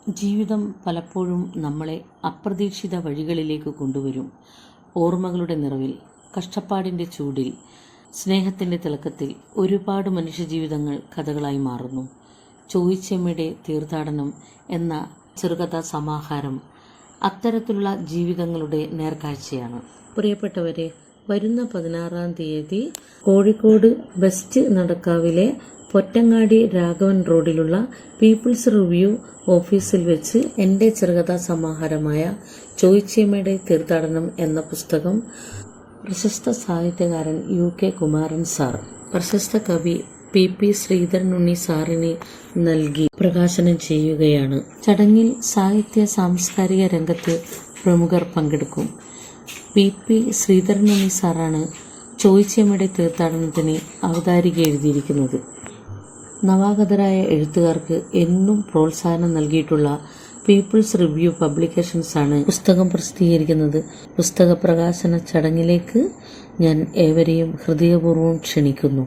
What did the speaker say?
ജീവിതം പലപ്പോഴും നമ്മളെ അപ്രതീക്ഷിത വഴികളിലേക്ക് കൊണ്ടുവരും. ഓർമ്മകളുടെ നിറവിൽ, കഷ്ടപ്പാടിൻ്റെ ചൂടിൽ, സ്നേഹത്തിൻ്റെ തിളക്കത്തിൽ ഒരുപാട് മനുഷ്യജീവിതങ്ങൾ കഥകളായി മാറുന്നു. ചോയ്ച്ചമ്മയുടെ തീർത്ഥാടനം എന്ന ചെറുകഥാ സമാഹാരം അത്തരത്തിലുള്ള ജീവിതങ്ങളുടെ നേർക്കാഴ്ചയാണ്. പ്രിയപ്പെട്ടവരെ, വരുന്ന 16-ാം തീയതി കോഴിക്കോട് വെസ്റ്റ് നടക്കാവിലെ പൊറ്റങ്ങാടി രാഘവൻ റോഡിലുള്ള പീപ്പിൾസ് റിവ്യൂ ഓഫീസിൽ വെച്ച് എൻ്റെ ചെറുകഥാ സമാഹാരമായ ചോയ്ച്ചമ്മയുടെ തീർത്ഥാടനം എന്ന പുസ്തകം പ്രശസ്ത സാഹിത്യകാരൻ UK കുമാരൻ സാർ, പ്രശസ്ത കവി PP ശ്രീധരനുണ്ണി സാറിന് നൽകി പ്രകാശനം ചെയ്യുകയാണ്. ചടങ്ങിൽ സാഹിത്യ സാംസ്കാരിക രംഗത്ത് പ്രമുഖർ പങ്കെടുക്കും. PP ശ്രീധരനുണ്ണി സാറാണ് ചോയ്ച്ചമ്മയുടെ തീർത്ഥാടനത്തിന് അവതാരിക എഴുതിയിരിക്കുന്നത്. നവാഗതരായ എഴുത്തുകാർക്ക് എന്നും പ്രോത്സാഹനം നൽകിയിട്ടുള്ള പീപ്പിൾസ് റിവ്യൂ പബ്ലിക്കേഷൻസ് ആണ് പുസ്തകം പ്രസിദ്ധീകരിക്കുന്നത്. പുസ്തക പ്രകാശന ചടങ്ങിലേക്ക് ഞാൻ ഏവരെയും ഹൃദയപൂർവ്വം ക്ഷണിക്കുന്നു.